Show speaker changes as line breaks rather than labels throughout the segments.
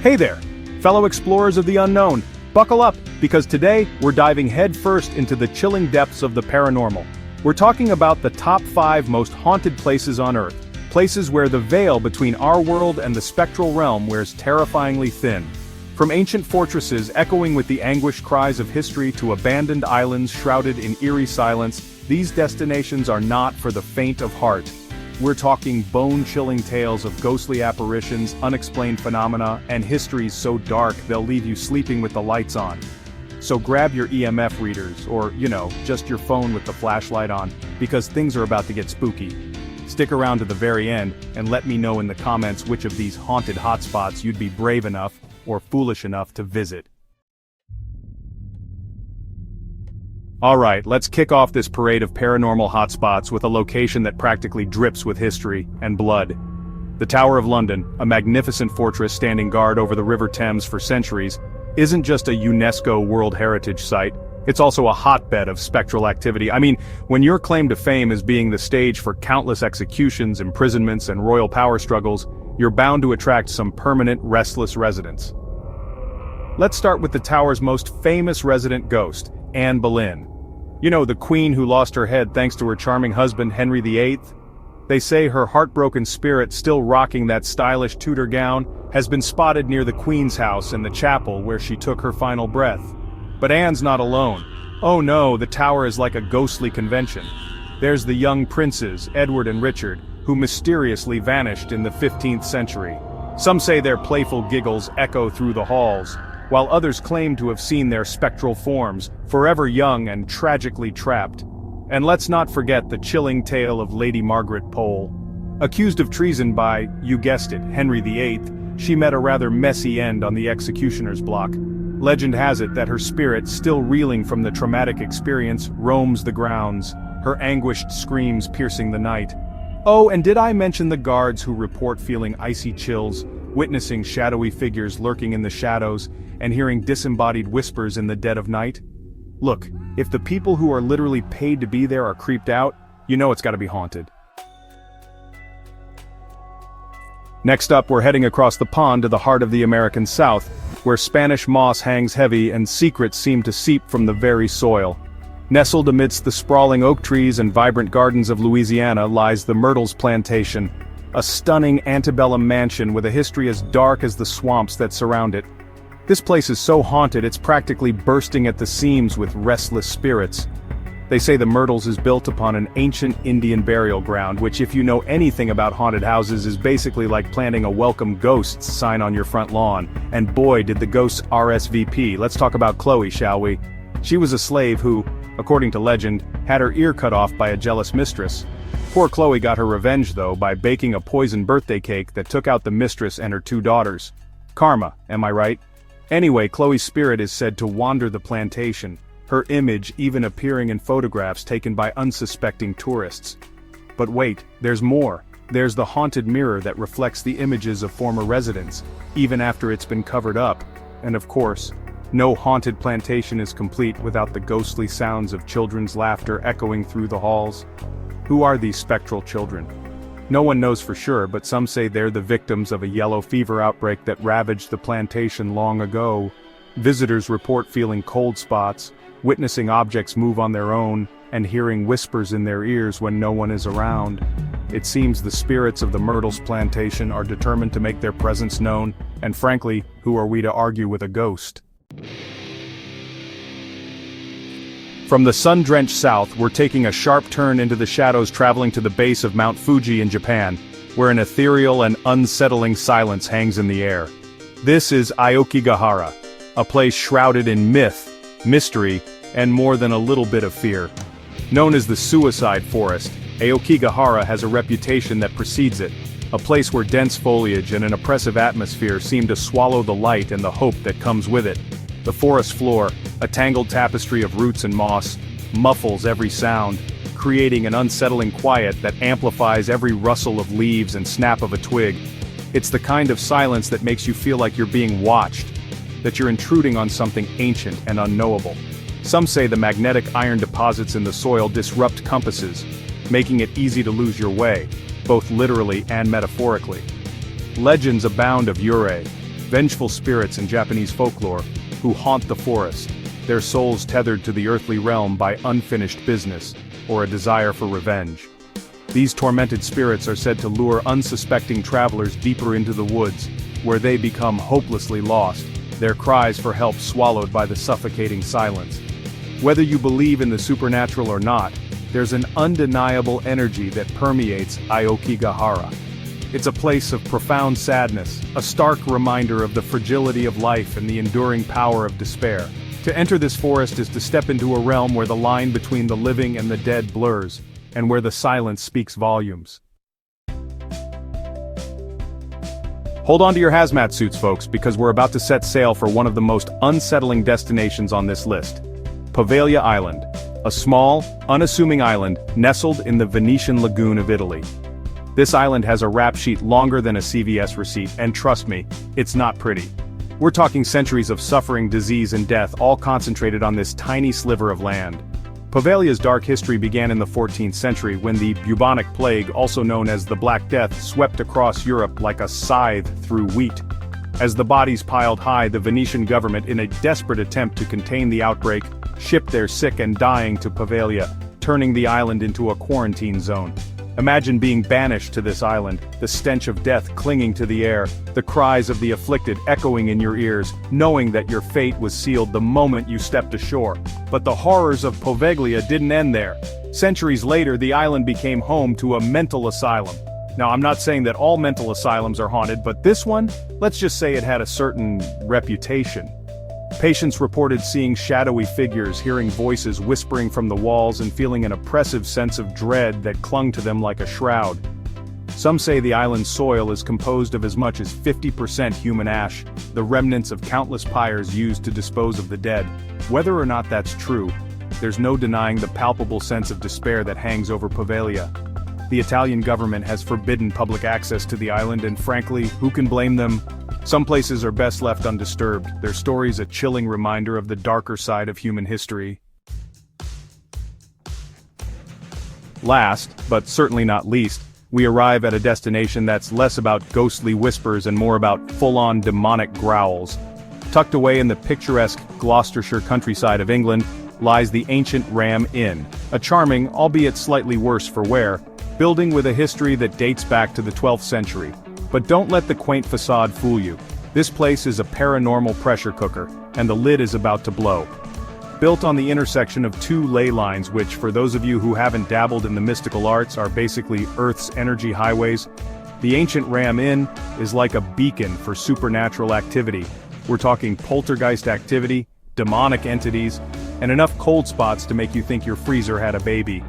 Hey there, fellow explorers of the unknown. Buckle up, because today we're diving headfirst into the chilling depths of the paranormal. We're talking about the top 5 most haunted places on Earth, places where the veil between our world and the spectral realm wears terrifyingly thin. From ancient fortresses echoing with the anguished cries of history to abandoned islands shrouded in eerie silence, these destinations are not for the faint of heart. We're talking bone-chilling tales of ghostly apparitions, unexplained phenomena, and histories so dark they'll leave you sleeping with the lights on. So grab your EMF readers, or, just your phone with the flashlight on, because things are about to get spooky. Stick around to the very end, and let me know in the comments which of these haunted hotspots you'd be brave enough, or foolish enough to visit. Alright, let's kick off this parade of paranormal hotspots with a location that practically drips with history and blood. The Tower of London, a magnificent fortress standing guard over the River Thames for centuries, isn't just a UNESCO World Heritage Site, it's also a hotbed of spectral activity. I mean, when your claim to fame is being the stage for countless executions, imprisonments, and royal power struggles, you're bound to attract some permanent, restless residents. Let's start with the tower's most famous resident ghost, Anne Boleyn. The queen who lost her head thanks to her charming husband Henry VIII? They say her heartbroken spirit, still rocking that stylish Tudor gown, has been spotted near the Queen's house in the chapel where she took her final breath. But Anne's not alone. Oh no, the tower is like a ghostly convention. There's the young princes, Edward and Richard, who mysteriously vanished in the 15th century. Some say their playful giggles echo through the halls, while others claim to have seen their spectral forms, forever young and tragically trapped. And let's not forget the chilling tale of Lady Margaret Pole. Accused of treason by, you guessed it, Henry VIII, she met a rather messy end on the executioner's block. Legend has it that her spirit, still reeling from the traumatic experience, roams the grounds, her anguished screams piercing the night. Oh, and did I mention the guards who report feeling icy chills, witnessing shadowy figures lurking in the shadows, and hearing disembodied whispers in the dead of night? Look, if the people who are literally paid to be there are creeped out, it's gotta be haunted. Next up, we're heading across the pond to the heart of the American South, where Spanish moss hangs heavy and secrets seem to seep from the very soil. Nestled amidst the sprawling oak trees and vibrant gardens of Louisiana lies the Myrtles Plantation, a stunning antebellum mansion with a history as dark as the swamps that surround it. This place is so haunted it's practically bursting at the seams with restless spirits. They say the Myrtles is built upon an ancient Indian burial ground, which, if you know anything about haunted houses, is basically like planting a welcome ghosts sign on your front lawn. And boy, did the ghosts RSVP. Let's talk about Chloe, shall we? She was a slave who, according to legend, had her ear cut off by a jealous mistress. Poor Chloe got her revenge though by baking a poison birthday cake that took out the mistress and her 2 daughters. Karma, am I right? Anyway, Chloe's spirit is said to wander the plantation, her image even appearing in photographs taken by unsuspecting tourists. But wait, there's more. There's the haunted mirror that reflects the images of former residents, even after it's been covered up. And of course, no haunted plantation is complete without the ghostly sounds of children's laughter echoing through the halls. Who are these spectral children? No one knows for sure, but some say they're the victims of a yellow fever outbreak that ravaged the plantation long ago. Visitors report feeling cold spots, witnessing objects move on their own, and hearing whispers in their ears when no one is around. It seems the spirits of the Myrtles Plantation are determined to make their presence known, and frankly, who are we to argue with a ghost? From the sun-drenched south, we're taking a sharp turn into the shadows, traveling to the base of Mount Fuji in Japan, where an ethereal and unsettling silence hangs in the air. This is Aoki Gajara, a place shrouded in myth, mystery, and more than a little bit of fear. Known as the Suicide Forest, Aoki Gajara has a reputation that precedes it, a place where dense foliage and an oppressive atmosphere seem to swallow the light and the hope that comes with it. The forest floor, a tangled tapestry of roots and moss, muffles every sound, creating an unsettling quiet that amplifies every rustle of leaves and snap of a twig. It's the kind of silence that makes you feel like you're being watched, that you're intruding on something ancient and unknowable. Some say the magnetic iron deposits in the soil disrupt compasses, making it easy to lose your way, both literally and metaphorically. Legends abound of Yurei, vengeful spirits in Japanese folklore, who haunt the forest, their souls tethered to the earthly realm by unfinished business, or a desire for revenge. These tormented spirits are said to lure unsuspecting travelers deeper into the woods, where they become hopelessly lost, their cries for help swallowed by the suffocating silence. Whether you believe in the supernatural or not, there's an undeniable energy that permeates Aoki Gajara. It's a place of profound sadness, a stark reminder of the fragility of life and the enduring power of despair. To enter this forest is to step into a realm where the line between the living and the dead blurs, and where the silence speaks volumes. Hold on to your hazmat suits, folks, because we're about to set sail for one of the most unsettling destinations on this list. Pavllia Island, a small, unassuming island nestled in the Venetian lagoon of Italy. This island has a rap sheet longer than a CVS receipt, and trust me, it's not pretty. We're talking centuries of suffering, disease, and death, all concentrated on this tiny sliver of land. Pavlia's dark history began in the 14th century when the bubonic plague, also known as the Black Death, swept across Europe like a scythe through wheat. As the bodies piled high, the Venetian government, in a desperate attempt to contain the outbreak, shipped their sick and dying to Pavllia, turning the island into a quarantine zone. Imagine being banished to this island, the stench of death clinging to the air, the cries of the afflicted echoing in your ears, knowing that your fate was sealed the moment you stepped ashore. But the horrors of Pavllia didn't end there. Centuries later, the island became home to a mental asylum. Now, I'm not saying that all mental asylums are haunted, but this one, let's just say it had a certain reputation. Patients reported seeing shadowy figures, hearing voices whispering from the walls, and feeling an oppressive sense of dread that clung to them like a shroud. Some say the island's soil is composed of as much as 50% human ash, the remnants of countless pyres used to dispose of the dead. Whether or not that's true, there's no denying the palpable sense of despair that hangs over Pavllia. The Italian government has forbidden public access to the island, and frankly, who can blame them? Some places are best left undisturbed, their stories a chilling reminder of the darker side of human history. Last, but certainly not least, we arrive at a destination that's less about ghostly whispers and more about full-on demonic growls. Tucked away in the picturesque Gloucestershire countryside of England lies the ancient Ram Inn, a charming, albeit slightly worse for wear, building with a history that dates back to the 12th century. But don't let the quaint facade fool you. This place is a paranormal pressure cooker, and the lid is about to blow. Built on the intersection of two ley lines which, for those of you who haven't dabbled in the mystical arts, are basically Earth's energy highways, the ancient Ram Inn is like a beacon for supernatural activity. We're talking poltergeist activity, demonic entities, and enough cold spots to make you think your freezer had a baby.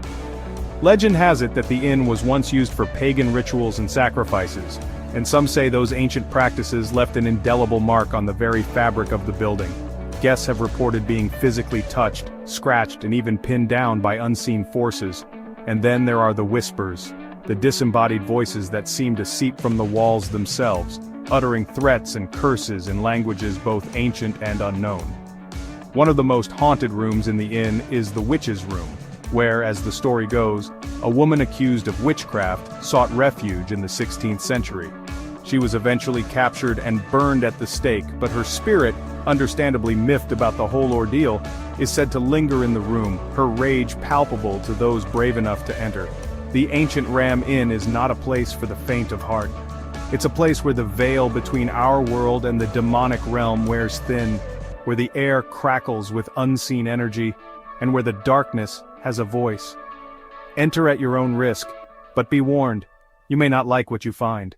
Legend has it that the inn was once used for pagan rituals and sacrifices, and some say those ancient practices left an indelible mark on the very fabric of the building. Guests have reported being physically touched, scratched, and even pinned down by unseen forces. And then there are the whispers, the disembodied voices that seem to seep from the walls themselves, uttering threats and curses in languages both ancient and unknown. One of the most haunted rooms in the inn is the witch's room, where, as the story goes, a woman accused of witchcraft sought refuge in the 16th century. She was eventually captured and burned at the stake, but her spirit, understandably miffed about the whole ordeal, is said to linger in the room, her rage palpable to those brave enough to enter. The ancient Ram Inn is not a place for the faint of heart. It's a place where the veil between our world and the demonic realm wears thin, where the air crackles with unseen energy, and where the darkness has a voice. Enter at your own risk, but be warned, you may not like what you find.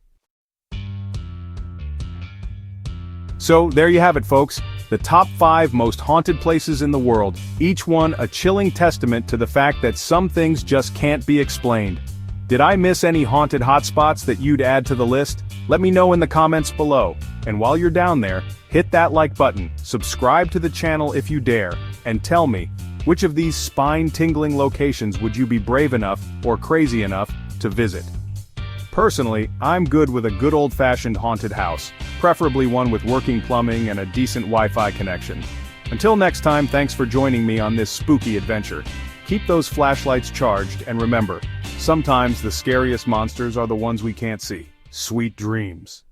So, there you have it, folks, the top 5 most haunted places in the world, each one a chilling testament to the fact that some things just can't be explained. Did I miss any haunted hotspots that you'd add to the list? Let me know in the comments below, and while you're down there, hit that like button, subscribe to the channel if you dare, and tell me, which of these spine-tingling locations would you be brave enough or crazy enough to visit? Personally, I'm good with a good old-fashioned haunted house, preferably one with working plumbing and a decent Wi-Fi connection. Until next time, thanks for joining me on this spooky adventure. Keep those flashlights charged, and remember, sometimes the scariest monsters are the ones we can't see. Sweet dreams.